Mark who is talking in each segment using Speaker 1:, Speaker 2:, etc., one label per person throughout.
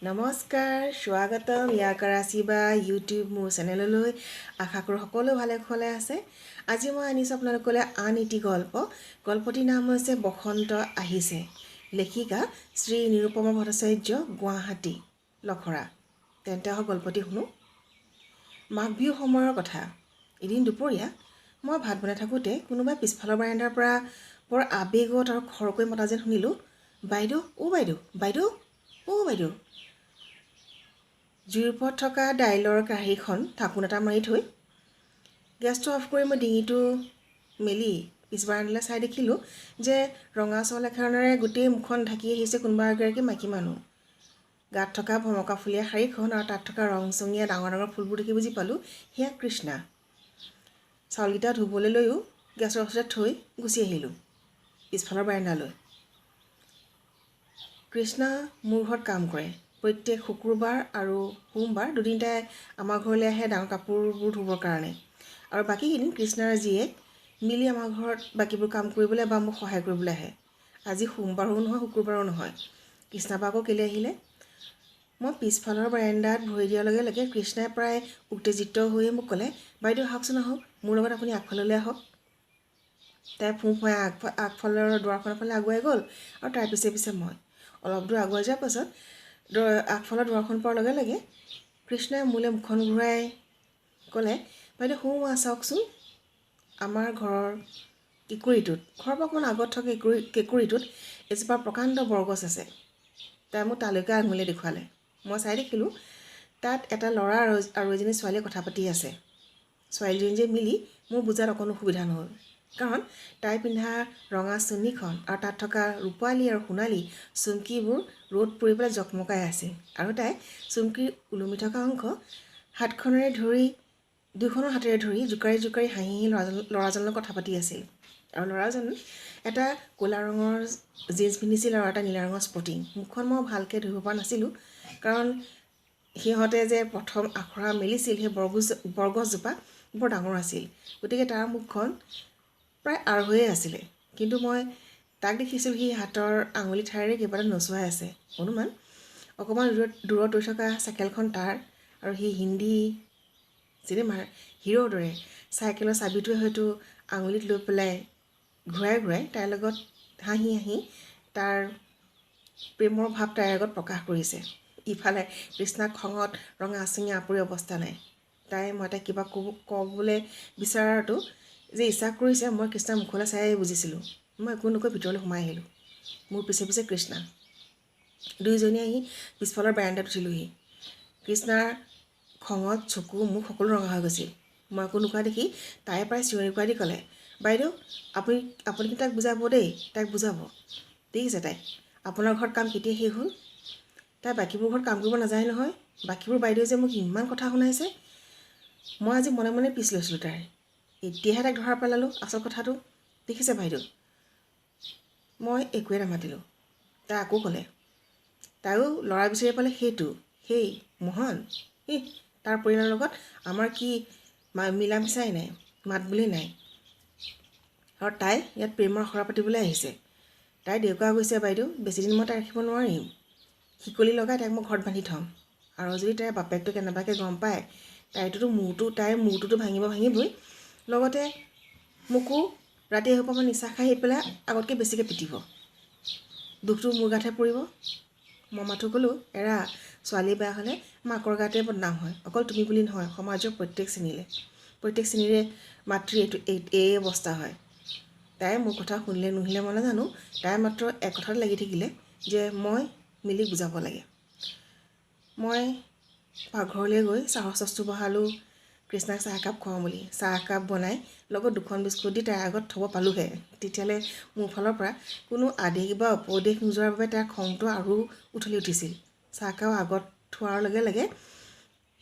Speaker 1: নমস্কাৰ, স্বাগতম ইয়াকাৰাচি বা ইউটিউব মোৰ চেনেললৈ। আশা কৰোঁ সকলো ভালে কুশলে আছে। আজি মই আনিছোঁ আপোনালোকলৈ আন এটি গল্পটিৰ নাম হৈছে বসন্ত আহিছে। লেখিকা শ্ৰী নিৰুপমা ভট্টাচাৰ্য, গুৱাহাটী লখৰা। তেন্তে আহক গল্পটি শুনো। মাঘ বিহুৰ সময়ৰ কথা। এদিন দুপৰীয়া মই ভাত বনাই থাকোঁতে কোনোবাই পিছফালৰ বাৰাণ্ডাৰ পৰা বৰ আৱেগত আৰু খৰকৈ মতা যেন শুনিলোঁ, বাইদেউ, অ' বাইদেউ, বাইদেউ, অ' বাইদেউ। জুইৰ ওপৰত থকা দাইলৰ কাঁহীখন ঢাকোন এটা মাৰি থৈ গেছটো অফ কৰি মই ডিঙিটো মেলি পিছ বাৰাণ্ডালৈ চাই দেখিলোঁ যে ৰঙা চল এখনেৰে গোটেই মুখখন ঢাকি আহিছে কোনোবা এগৰাকী মাইকী মানুহ। গাত থকা ভমকা ফুলীয়া শাৰীখন আৰু তাত থকা ৰংচঙীয়া ডাঙৰ ডাঙৰ ফুলবোৰ দেখি বুজি পালোঁ সেয়া কৃষ্ণা। চাউলকেইটা ধুবলৈ লৈও গেছৰ ওচৰতে থৈ গুচি আহিলোঁ পিছফালৰ বাৰাণ্ডালৈ। কৃষ্ণা মোৰ ঘৰত কাম কৰে। প্ৰত্যেক শুক্ৰবাৰ আৰু সোমবাৰ দুদিনটাই আমাৰ ঘৰলৈ আহে ডাঙৰ কাপোৰবোৰ ধুবৰ কাৰণে, আৰু বাকীকেইদিন কৃষ্ণাৰ জীয়েক মিলি আমাৰ ঘৰত বাকীবোৰ কাম কৰিবলৈ বা মোক সহায় কৰিবলৈ আহে। আজি সোমবাৰো নহয়, শুক্ৰবাৰো নহয়। কৃষ্ণা বা আকৌ কেলৈ আহিলে? মই পিছফালৰ বাৰাণ্ডাত ভৰি দিয়াৰ লগে লগে কৃষ্ণাই প্ৰায় উত্তেজিত হৈয়ে মোক ক'লে, বাইদেউ আহকচোন, আহক, মোৰ লগত আপুনি আগফাললৈ আহক। তাই ফুঁফাই আগফালৰ দুৱাৰখনৰ ফালে আগুৱাই গ'ল আৰু তাৰ পিছে পিছে মই। অলপ দূৰ আগুৱাই যোৱাৰ পাছত আগফালৰ দুৱাৰখন পোৱাৰ লগে লগে কৃষ্ণাই মোলৈ মুখখন ঘূৰাই ক'লে, বাইদেউ সোমোৱা, চাওকচোন। আমাৰ ঘৰৰ ঘৰৰ পৰা অকণমান আগত থকা কেঁকুৰিটোত এজোপা প্ৰকাণ্ড বৰগছ আছে। তাই মোক তালৈকে আঙুলিয়ে দেখুৱালে। মই চাই দেখিলোঁ তাত এটা ল'ৰা আৰু এজনী ছোৱালীয়ে কথা পাতি আছে। ছোৱালীজনী যে মিলি মোৰ বুজাত অকণো অসুবিধা নহ'ল, কাৰণ তাই পিন্ধা ৰঙা চুন্নিখন আৰু তাত থকা ৰূপালী আৰু সোণালী চুমকিবোৰ ৰ'দ পৰি পেলাই জকমকাই আছিল, আৰু তাই চুমকিৰ ওলমি থকা অংশ দুয়োখনৰ হাতেৰে ধৰি জোকাৰি জোকাৰি হাঁহি ল'ৰাজনৰ লগত কথা পাতি আছিল। আৰু ল'ৰাজন এটা ক'লা ৰঙৰ জিন্স পিন্ধিছিল আৰু এটা নীলা ৰঙৰ স্পৰ্টিং। মুখখন মই ভালকৈ ধৰিব পৰা নাছিলোঁ, কাৰণ সিহঁতে যে প্ৰথম আখৰা মেলিছিল সেই বৰগছজোপা বৰ ডাঙৰ আছিল, গতিকে তাৰ মুখখন প্ৰায় আৰ হৈয়ে আছিলে। কিন্তু মই তাক দেখিছিলোঁ সি হাতৰ আঙুলি ঠাৰেৰে কিবা এটা নচুৱাই আছে। অনুমান অকণমান দূৰত ৰৈ থকা চাইকেলখন তাৰ, আৰু সি হিন্দী চিনেমাৰ হিৰোৰ দৰে চাইকেলৰ চাবিটোৱে হয়তো আঙুলিত লৈ পেলাই ঘূৰাই ঘূৰাই তাইৰ লগত হাঁহি হাঁহি তাৰ প্ৰেমৰ ভাৱ তাইৰ আগত প্ৰকাশ কৰিছে। ইফালে কৃষ্ণাক খঙত ৰঙা চিঙা আপৰি অৱস্থা নাই। মই তাইক কিবা ক'বলৈ বিচৰাটো যে ইচ্ছা কৰিছে মই কৃষ্ণাৰ মুখলৈ চাই বুজিছিলোঁ। মই একো নকৈ ভিতৰলৈ সোমাই আহিলোঁ। মোৰ পিছে পিছে কৃষ্ণা। দুয়োজনী আহি পিছফালৰ বাৰাণ্ডাত উঠিলোহি। কৃষ্ণাৰ খঙত চকু মুখ সকলো ৰঙা হৈ গৈছিল। মই একো নোকোৱা দেখি তাই প্ৰায় চিঞৰি কোৱাই দি ক'লে, বাইদেউ আপুনি তাক বুজাব দেই, তাইক বুজাব। দেখিছে তাই আপোনাৰ ঘৰত কাম কেতিয়া শেষ হ'ল? তাই বাকীবোৰ ঘৰত কাম কৰিব নাযায় নহয়। বাকীবোৰ বাইদেউ যে মোক ইমান কথা শুনাইছে। মই আজি মনে মনে পিছ লৈছিলোঁ তাইৰ। এতিয়াহে তাইক ধৰা পেলালোঁ আচল কথাটো। দেখিছে বাইদেউ। মই একোৱে নামাতিলোঁ। তাই আকৌ ক'লে, তাইও ল'ৰা বিচাৰি পালে সেই মোহন। তাৰ পৰিয়ালৰ লগত আমাৰ কি মিলা মিচাই নাই, মাত বোলেই নাই। আৰু তাই ইয়াত প্ৰেমৰ আখৰা পাতিবলৈ আহিছে। তাই দেউকা গৈছে বাইদেউ, বেছিদিন মই তাই ৰাখিব নোৱাৰিম। শিকলি লগাই তাইক মই ঘৰত বান্ধি থ'ম। আৰু যদি তাইৰ বাপেকটো কেনেবাকৈ গম পায়, তাইৰ মূৰটোতো ভাঙিবই, লগতে মোকো ৰাতি এসোপামান নিচা খাই আহি পেলাই আগতকৈ বেছিকৈ পিটিব। দুখটো মোৰ গাতহে পৰিব। মই মাথো ক'লোঁ, এৰা, ছোৱালী বেয়া হ'লে মাকৰ গাতে বদনাম হয়। অকল তুমি বুলি নহয়, সমাজৰ প্ৰত্যেক শ্ৰেণীৰে মাতৃ এই অৱস্থা হয়। তাই মোৰ কথা শুনিলে নুশুনিলে মই নাজানো। তাই মাত্ৰ এক কথাত লাগি থাকিলে যে মই মিলি বুজাব লাগে। মই পাকঘৰলৈ গৈ চাহৰ চচটো বহালোঁ কৃষ্ণাক চাহ একাপ খুৱাওঁ বুলি। চাহ একাপ বনাই লগত 2খন বিস্কুট দি তাইৰ আগত থ'ব পালোঁহে, তেতিয়ালৈ মোৰ ফালৰ পৰা কোনো আদেশ বা উপদেশ নোযোৱাৰ বাবে তাইৰ খংটো আৰু উঠলি উঠিছিল। চাহকাপ আগত থোৱাৰ লগে লগে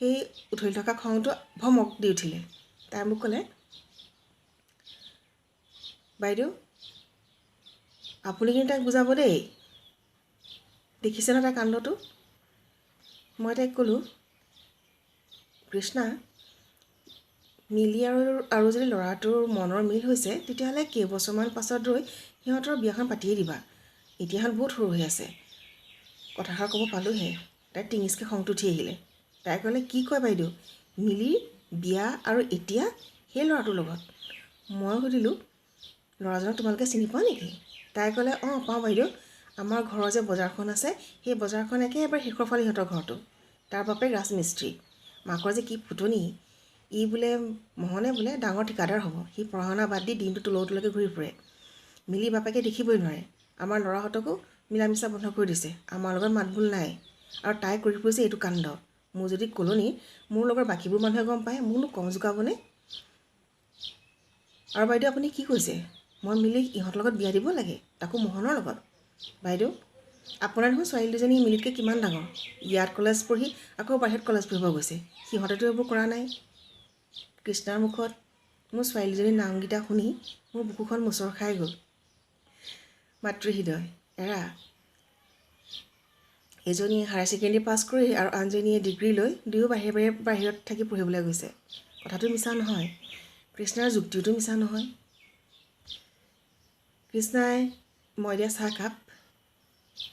Speaker 1: সেই উঠলি থকা খংটো ভমক দি উঠিলে। তাই মোক ক'লে, বাইদেউ আপুনি কিন্তু তাইক বুজাব দেই। দেখিছে ন তাইৰ কাণ্ডটো? মই তাইক ক'লোঁ, কৃষ্ণা, মিলি আৰু যদি ল'ৰাটোৰ মনৰ মিল হৈছে, তেতিয়াহ'লে কেইবছৰমান পাছত ৰৈ সিহঁতৰ বিয়াখন পাতিয়ে দিবা। এতিয়াখন বহুত সৰু হৈ আছে। কথাষাৰ ক'ব পালোঁহে। তাই টিঙিচকৈ খংটো উঠি আহিলে। তাই ক'লে, কি কয় বাইদেউ, মিলিৰ বিয়া আৰু এতিয়া সেই ল'ৰাটোৰ লগত? মই সুধিলোঁ, ল'ৰাজনক তোমালোকে চিনি পোৱা নেকি? তাই ক'লে, অঁ পাওঁ বাইদেউ, আমাৰ ঘৰৰ যে বজাৰখন আছে সেই বজাৰখন একেবাৰে শেষৰ ফালে সিহঁতৰ ঘৰটো। তাৰ বাপেক ৰাজমিস্ত্ৰী, মাকৰ যে কি ফুটনি। ই বোলে মহনে বোলে ডাঙৰ ঠিকাদাৰ হ'ব। সি পঢ়া শুনা বাদ দি দিনটো তুললৈকে ঘূৰি ফুৰে। মিলি বাপেকে দেখিবই নোৱাৰে। আমাৰ ল'ৰাহঁতকো মিলা মিছা বন্ধ কৰি দিছে। আমাৰ লগত মাত বোল নাই। আৰু তাই কৰি ফুৰিছে এইটো কাণ্ড। মোৰ যদি কলনি মোৰ লগৰ বাকীবোৰ মানুহে গম পায় মোকনো কম জোকাবনে? আৰু বাইদেউ আপুনি কি কৈছে? মই মিলিক ইহঁতৰ লগত বিয়া দিব লাগে, তাকো মোহনৰ লগত? বাইদেউ, আপোনাৰ দেখোন ছোৱালী দুজনী মিলিতকৈ কিমান ডাঙৰ। ইয়াত কলেজ পঢ়ি আকৌ বাহিৰত কলেজ পঢ়িব গৈছে। সিহঁতেতো এইবোৰ কৰা নাই। কৃষ্ণাৰ মুখত মোৰ ছোৱালীজনীৰ নামকেইটা শুনি মোৰ বুকুখন মোচৰ খাই গ'ল। মাতৃহৃদয় এৰা। এজনীয়ে হায়াৰ ছেকেণ্ডেৰী পাছ কৰি আৰু আনজনীয়ে ডিগ্ৰী লৈ দুয়ো বাহিৰত থাকি পঢ়িবলৈ গৈছে। কথাটো মিছা নহয়, কৃষ্ণাৰ যুক্তিটো মিছা নহয়। কৃষ্ণাই মই দিয়া চাহকাপ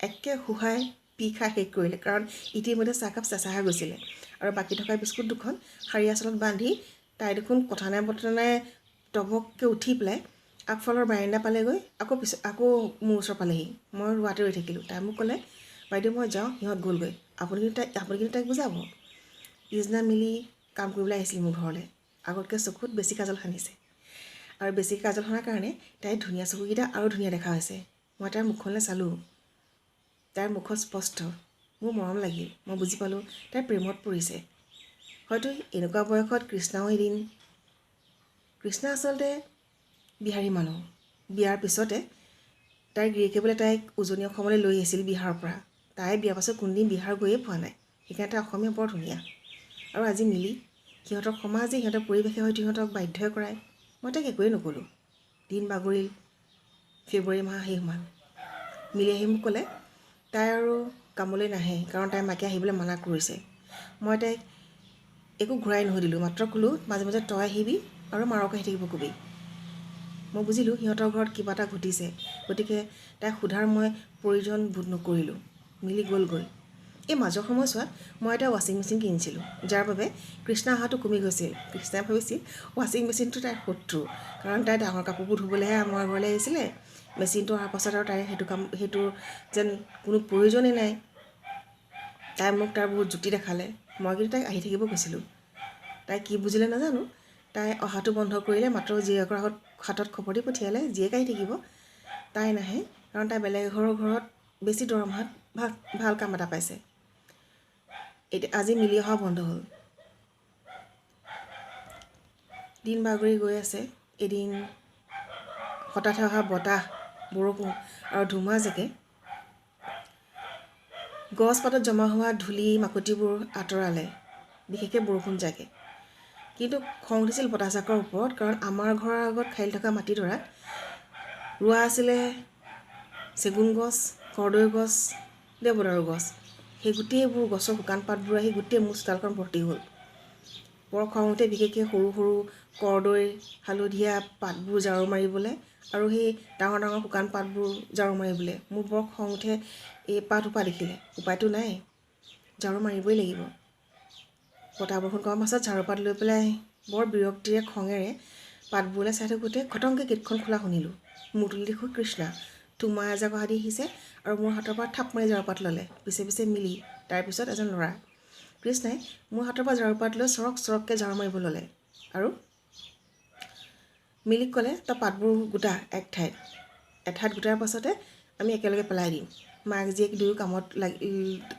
Speaker 1: একে শুহাই পি খাই শেষ কৰিলে, কাৰণ ইতিমধ্যে চাহকাপ চেঁচা হৈ গৈছিলে। আৰু বাকী থকা বিস্কুট দুখন শাৰী আঁচলত বান্ধি তাই দেখোন কথা নাই বতৰা নাই টবককৈ উঠি পেলাই আগফালৰ বাৰাণ্ডা পালেগৈ, আকৌ মোৰ ওচৰ পালেহি। মই ৰোৱাতে ৰৈ থাকিলোঁ। তাই মোক ক'লে, বাইদেউ মই যাওঁ, সিহঁত গ'লগৈ, আপুনি কিন্তু তাইক বুজাব। পিছদিনা মিলি কাম কৰিবলৈ আহিছিল মোৰ ঘৰলৈ। আগতকৈ চকুত বেছি কাজল সানিছে, আৰু বেছি কাজল সনাৰ কাৰণে তাইৰ ধুনীয়া চকুকেইটা আৰু ধুনীয়া দেখা হৈছে। মই তাইৰ মুখলৈ চালোঁ। তাইৰ মুখত স্পষ্ট মোৰ মৰম লাগিল। মই বুজি পালোঁ তাই প্ৰেমত পৰিছে। হয়তো এনেকুৱা বয়সত কৃষ্ণা আচলতে বিহাৰী মানুহ। বিয়াৰ পিছতে তাইৰ গিৰিয়েকে বোলে তাইক উজনি অসমলৈ লৈ আহিছিল বিহাৰৰ পৰা। তাই বিয়াৰ পাছত কোনদিন বিহাৰ গৈয়ে পোৱা নাই। সেইকাৰণে তাই অসমীয়া বৰ ধুনীয়া। আৰু আজি মিলি সিহঁতৰ সমাজে সিহঁতৰ পৰিৱেশে হয়তো সিহঁতক বাধ্যই কৰায়। মই তাইক একোৱেই নক'লোঁ। দিন বাগৰিল, ফেব্ৰুৱাৰী মাহ শেষ মাল। মিলি আহি মোক ক'লে তাই আৰু কামলৈ নাহে, কাৰণ তাইৰ মাকে আহিবলৈ মানা কৰিছে। মই তাইক একো ঘূৰাই নুসুধিলোঁ, মাত্ৰ ক'লোঁ মাজে মাজে তই আহিবি আৰু মাৰক আহি থাকিব কবি। মই বুজিলোঁ সিহঁতৰ ঘৰত কিবা এটা ঘটিছে, গতিকে তাইক সোধাৰ মই প্ৰয়োজন বোধ নকৰিলোঁ। মিলি গ'লগৈ। এই মাজৰ সময়ছোৱাত মই এটা ৱাশ্বিং মেচিন কিনিছিলোঁ, যাৰ বাবে কৃষ্ণা অহাটো কমি গৈছিল। কৃষ্ণাই ভাবিছিল ৱাশ্বিং মেচিনটো তাইৰ শত্ৰু, কাৰণ তাই ডাঙৰ কাপোৰবোৰ ধুবলৈহে আমাৰ ঘৰলৈ আহিছিলে। মেচিনটো অহাৰ পাছত আৰু তাইৰ সেইটো যেন কোনো প্ৰয়োজনেই নাই। তাই মোক তাৰ বহুত যুক্তি দেখালে। মই কিন্তু তাইক আহি থাকিব কৈছিলোঁ। তাই কি বুজিলে নাজানো, তাই অহাটো বন্ধ কৰিলে, মাত্ৰ জীয়েকৰ হাতত খবৰ দি পঠিয়ালে জীয়েক আহি থাকিব। তাই নাহে, কাৰণ তাই বেলেগ এঘৰৰ ঘৰত বেছি দৰমহাত ভাল কাম এটা পাইছে। এতিয়া আজি মিলি অহা বন্ধ হ'ল। দিন বাগৰি গৈ আছে। এদিন হঠাতে অহা বতাহ, বৰষুণ আৰু ধুমুহাজাকে গছ পাতত জমা হোৱা ধূলি মাকতিবোৰ আঁতৰালে, বিশেষকৈ বৰষুণজাকে। কিন্তু খং উঠিছিল বতাহজাকৰ ওপৰত, কাৰণ আমাৰ ঘৰৰ আগত খালি থকা মাটিডৰাত ৰোৱা আছিলে চেগুন গছ, কৰ্দৈ গছ, দেৱদাৰু গছ। সেই গোটেইবোৰ গছৰ শুকান পাতবোৰ আহি গোটেই মোৰ চোতালখন ভৰ্তি হ'ল। বৰ খং উঠে, বিশেষকৈ সৰু সৰু কৰ্দৈ হালধীয়া পাতবোৰ ঝাৰু মাৰিবলৈ আৰু সেই ডাঙৰ ডাঙৰ শুকান পাতবোৰ ঝাৰু মাৰিবলৈ মোৰ বৰ খং উঠে। এই পাতসোপা দেখিলে উপায়তো নাই, ঝাৰু মাৰিবই লাগিব। বতাহ বৰষুণ কমাৰ পাছত ঝাৰু পাত লৈ পেলাই বৰ বিৰক্তিৰে খঙেৰে পাতবোৰলৈ চাই থাকোঁতে খটংকৈ গেটখন খোলা শুনিলোঁ। মূৰটোলৈ দেখোঁ কৃষ্ণা ধুমুহা এজাক অহা দি আহিছে আৰু মোৰ হাতৰ পৰা থাপ মাৰি ঝাৰু পাত ল'লে। পিছে পিছে মিলি, তাৰপিছত এজন ল'ৰা। কৃষ্ণাই মোৰ হাতৰ পৰা ঝাৰু পাত লৈ চৰক চৰককৈ ঝাৰু মাৰিব ল'লে আৰু মিলিক ক'লে, তই পাতবোৰ গোটা এক ঠাইত। এঠাইত গোটাৰ পাছতে আমি একেলগে পেলাই দিম। মাক জীয়েক দুয়ো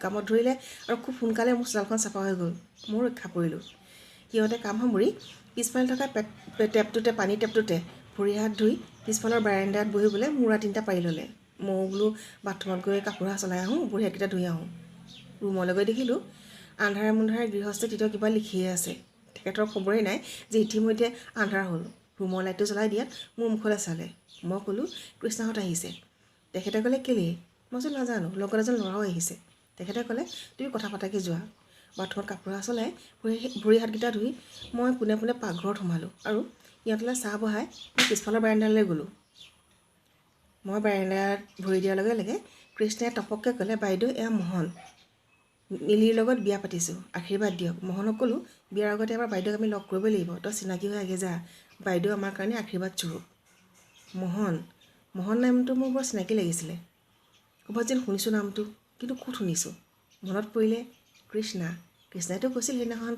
Speaker 1: কামত ধৰিলে আৰু খুব সোনকালে মোৰ চোতালখন চাফা হৈ গ'ল। ময়ো ৰক্ষা পৰিলোঁ। সিহঁতে কাম সামৰি পিছফালে থকা পানীৰ টেপটোতে ভৰি হাত ধুই পিছফালৰ বাৰাণ্ডাত বহিবলৈ মূৰা তিনিটা পাৰি ল'লে। ময়ো বোলো বাথৰুমত গৈ কাপোৰ চলাই আহোঁ, ভৰি হাতকেইটা ধুই আহোঁ। ৰুমলৈ গৈ দেখিলোঁ আন্ধাৰে মুন্ধাৰে গৃহস্থই তেতিয়া কিবা লিখিয়ে আছে। তেখেতৰ খবৰেই নাই যে ইতিমধ্যে আন্ধাৰ হ'ল। ৰুমৰ লাইটটো জ্বলাই দিয়াত মোৰ মুখলৈ চালে। মই ক'লোঁ কৃষ্ণাহঁত আহিছে। তেখেতে ক'লে কেলেই? মই যে নাজানো, লগত এজন ল'ৰাও আহিছে। তেখেতে ক'লে তুমি কথা পাতাকৈ যোৱা। বাথৰুমত কাপোৰ চলাই ভৰি হাতকেইটা ধুই মই পোনে পোনে পাকঘৰত সোমালোঁ আৰু সিহঁতলৈ চাহ বহাই মই পিছফালৰ বাৰাণ্ডালৈ গ'লোঁ। মই বাৰাণ্ডাত ভৰি দিয়াৰ লগে লগে কৃষ্ণাই টপককৈ ক'লে, বাইদেউ এয়া মোহন। মিলিৰ লগত বিয়া পাতিছোঁ, আশীৰ্বাদ দিয়ক। মোহনক ক'লোঁ, বিয়াৰ আগতে এবাৰ বাইদেউক আমি লগ কৰিব লাগিব, তই চিনাকি হৈ আগে যা, বাইদেউ আমাৰ কাৰণে আশীৰ্বাদ স্বৰূপ। মোহন নামটো মোৰ বৰ চিনাকি লাগিছিলে, ক'ৰবাত যেন শুনিছোঁ নামটো, কিন্তু ক'ত শুনিছোঁ। মনত পৰিলে কৃষ্ণাইতো কৈছিল সেইদিনাখন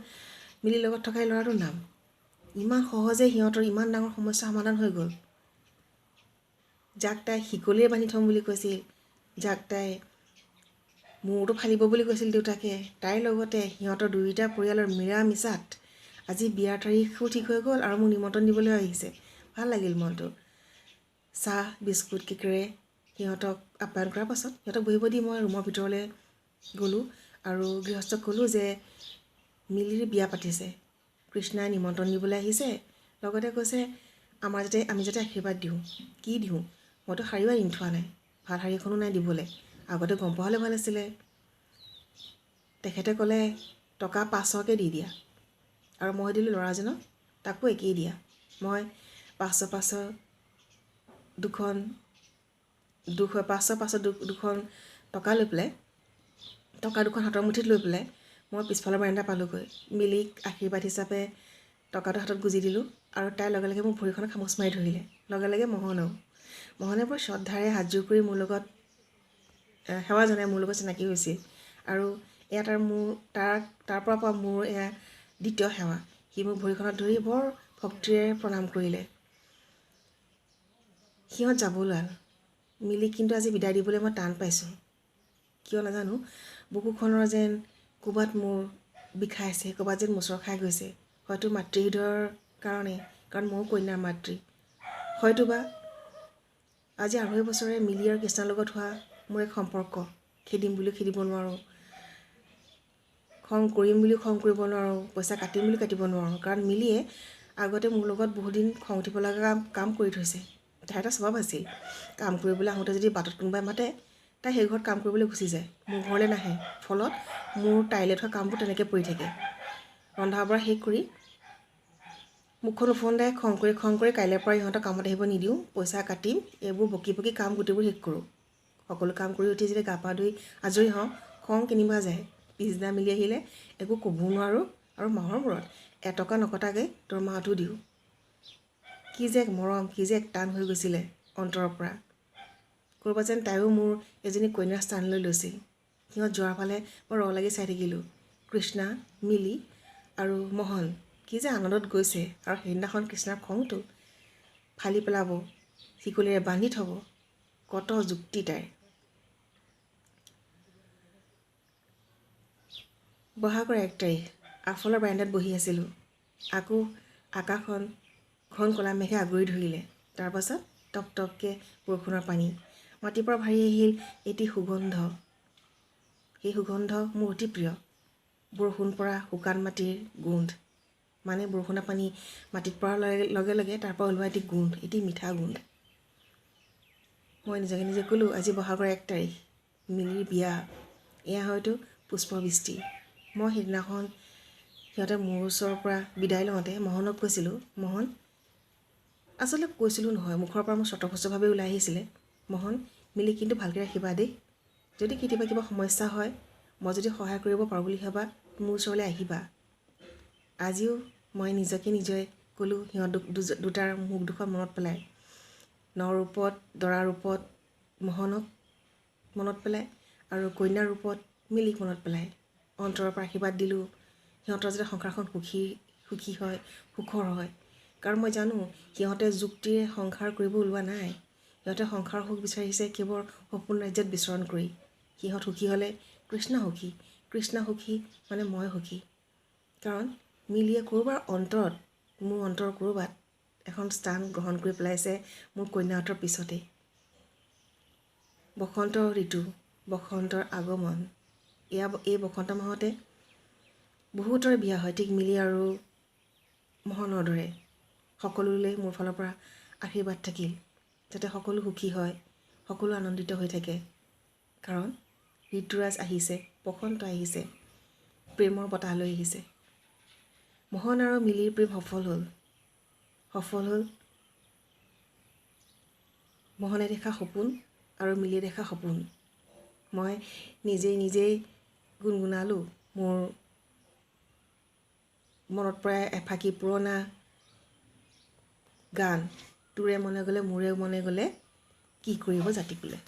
Speaker 1: মিলিৰ লগত থকা এই ল'ৰাটোৰ নাম। ইমান সহজে সিহঁতৰ ইমান ডাঙৰ সমস্যা সমাধান হৈ গ'ল। যাক তাই শিকলিৰে বান্ধি থ'ম বুলি কৈছিল, যাক তাই মূৰটো ফালিব বুলি কৈছিল দেউতাকে, তাইৰ লগতে সিহঁতৰ দুয়োটা পৰিয়ালৰ মিৰা মিছাত আজি বিয়াৰ তাৰিখো ঠিক হৈ গ'ল আৰু মোক নিমন্ত্ৰণ দিবলৈ আহিছে। ভাল লাগিল মনটো। চাহ বিস্কুট কেকেৰে সিহঁতক আপ্যায়ন কৰাৰ পাছত সিহঁতক বহিব দি মই ৰুমৰ ভিতৰলৈ গ'লোঁ আৰু গৃহস্থক ক'লোঁ যে মিলিৰ বিয়া পাতিছে, কৃষ্ণাই নিমন্ত্ৰণ দিবলৈ আহিছে, লগতে কৈছে আমি যাতে আশীৰ্বাদ দিওঁ। কি দিওঁ? মইতো শাৰীও আনি থোৱা নাই, ভাল শাৰী এখনো নাই দিবলৈ, আগতে গম পোৱা হ'লে ভাল আছিলে। তেখেতে ক'লে টকা 500কে দি দিয়া, আৰু মই দিলোঁ ল'ৰাজনক তাকো একেই দিয়া। মই 500 দুখন টকা লৈ পেলাই, টকা দুখন হাতৰ মুঠিত লৈ পেলাই মই পিছফালৰ বাৰান্দা পালোঁগৈ। মিলিক আশীৰ্বাদ হিচাপে টকাটো হাতত গুজি দিলোঁ আৰু তাইৰ লগে লগে মোৰ ভৰিখনত খামুচ মাৰি ধৰিলে। লগে লগে মোহনে বৰ শ্ৰদ্ধাৰে হাতযোৰ কৰি মোৰ লগত সেৱা জনাই মোৰ লগত চিনাকি হৈছিল। আৰু এয়া তাৰ পৰা মোৰ এয়া দ্বিতীয় সেৱা। সি মোক ভৰিখনত ধৰি বৰ ভক্তিৰে প্ৰণাম কৰিলে। সিহঁত যাব ওলাল। মিলিক কিন্তু আজি বিদায় দিবলৈ মই টান পাইছোঁ, কিয় নাজানো। বুকুখনৰ যেন ক'ৰবাত মোৰ বিষাইছে, ক'ৰবাত যেন মোচৰ খাই গৈছে। হয়তো মাতৃহৃদয়ৰ কাৰণে, কাৰণ ময়ো কন্যাৰ মাতৃ। হয়তোবা আজি 2.5 বছৰে মিলি আৰু কৃষ্ণাৰ লগত হোৱা মোৰ এক সম্পৰ্ক খেদিম বুলিও খেদিব নোৱাৰোঁ, খং কৰিম বুলিও খং কৰিব নোৱাৰোঁ, পইচা কাটিম বুলিও কাটিব নোৱাৰোঁ। কাৰণ মিলিয়ে আগতে মোৰ লগত বহুদিন খং উঠিব লগা কাম কৰি থৈছে। তাইৰ এটা স্বভাৱ আছিল, কাম কৰিবলৈ আহোঁতে যদি বাটত কোনোবাই মাতে, তাই সেই ঘৰত কাম কৰিবলৈ গুচি যায়, মোৰ ঘৰলৈ নাহে। ফলত মোৰ তাইলৈ থোৱা কামবোৰ তেনেকৈ পৰি থাকে। ৰন্ধা বঢ়া শেষ কৰি মুখখন উফন্দাই খং কৰি কাইলৈৰ পৰা ইহঁতক কামত আহিব নিদিওঁ, পইচা কাটিম, এইবোৰ বকি কাম গোটেইবোৰ শেষ কৰোঁ। সকলো কাম কৰি উঠি যেতিয়া গা পা ধুই আজৰি হওঁ, খং কেনিবা যায়। পিছদিনা মিলি আহিলে একো ক'বও নোৱাৰোঁ, আৰু মাহৰ মূৰত এটকা নকটাকৈ দৰমহাটো দিওঁ। কি যে মৰম, কি যে টান হৈ গৈছিলে অন্তৰৰ পৰা। ক'ৰবাত যেন তাইও মোৰ এজনী কন্যাৰ স্থান লৈ লৈছিল। সিহঁত যোৱাৰ ফালে মই ৰ লাগি চাই থাকিলোঁ। কৃষ্ণা, মিলি আৰু মোহন কি যে আনন্দত গৈছে। আৰু সেইদিনাখন কৃষ্ণাৰ খংটো ফালি পেলাব, শিকলিৰে বান্ধি থ'ব, কত যুক্তি তাইৰ। বহাগৰ 1 তাৰিখ, আগফালৰ বাৰান্দাত বহি আছিলোঁ। আকৌ আকাশখন ঘন ক'লা মেঘে আগুৰি ধৰিলে। তাৰপাছত টপটপকৈ বৰষুণৰ পানী, মাটিৰ পৰা ভাহি আহিল এটি সুগন্ধ। সেই সুগন্ধ মোৰ অতি প্ৰিয়। বৰষুণ পৰা শুকান মাটিৰ গোন্ধ, মানে বৰষুণৰ পানী মাটিত পৰাৰ লগে লগে তাৰ পৰা ওলোৱা এটি গোন্ধ, এটি মিঠা গোন্ধ। মই নিজে ক'লোঁ, আজি বহাগৰ 1 তাৰিখ, মিলিৰ বিয়া। এয়া হয়তো পুষ্পবৃষ্টি। মই সেইদিনাখন সিহঁতে মোৰ ওচৰৰ পৰা বিদায় লওঁতে মোহনক কৈছিলোঁ, মোহন, আচলতে কৈছিলোঁ নহয়, মুখৰ পৰা মোৰ স্বতঃস্ফূৰ্তভাৱে ওলাই আহিছিলে, মোহন, মিলি কিন্তু ভালকৈ ৰাখিবা দেই। যদি কেতিয়াবা কিবা সমস্যা হয়, মই যদি সহায় কৰিব পাৰোঁ বুলি ভাবা, মোৰ ওচৰলৈ আহিবা। আজিও মই নিজে ক'লোঁ সিহঁত দুটাৰ মুখ দুখন মনত পেলাই, নৰূপত দৰাৰ ৰূপত মোহনক মনত পেলাই আৰু কন্যাৰ ৰূপত মিলিক মনত পেলাই অন্তৰৰ পৰা আশীৰ্বাদ দিলোঁ, সিহঁতৰ যাতে সংসাৰখন সুখী হয়, সুখৰ হয়। কাৰণ মই জানো সিহঁতে যুক্তিৰে সংসাৰ কৰিব ওলোৱা নাই। সিহঁতে সংসাৰ সুখ বিচাৰিছে কেৱল সপোন ৰাজ্যত বিচৰণ কৰি। সিহঁত সুখী হ'লে কৃষ্ণা সুখী মানে মই সুখী। কাৰণ মিলিয়ে ক'ৰবাৰ অন্তৰত, মোৰ অন্তৰৰ ক'ৰবাত এখন স্থান গ্ৰহণ কৰি পেলাইছে মোৰ কন্যাহঁতৰ পিছতে। বসন্ত ঋতু, বসন্তৰ আগমন, এই বসন্ত মাহতে বহুতৰে বিয়া হয়, ঠিক মিলি আৰু মোহনৰ দৰে। সকলোলৈ মোৰ ফালৰ পৰা আশীৰ্বাদ থাকিল, যাতে সকলো সুখী হয়, সকলো আনন্দিত হৈ থাকে। কাৰণ ঋতুৰাজ আহিছে, বসন্ত আহিছে, প্ৰেমৰ বতাহ লৈ আহিছে। মোহন আৰু মিলিৰ প্ৰেম সফল হ'ল। মোহনে দেখা সপোন আৰু মিলিয়ে দেখা সপোন। মই নিজেই গুণগুণালোঁ মোৰ মনত পৰা এফাকি পুৰণা গান তোৰে মনে গ'লে মোৰে মনে গ'লে কি কৰিব জাতি কুলে।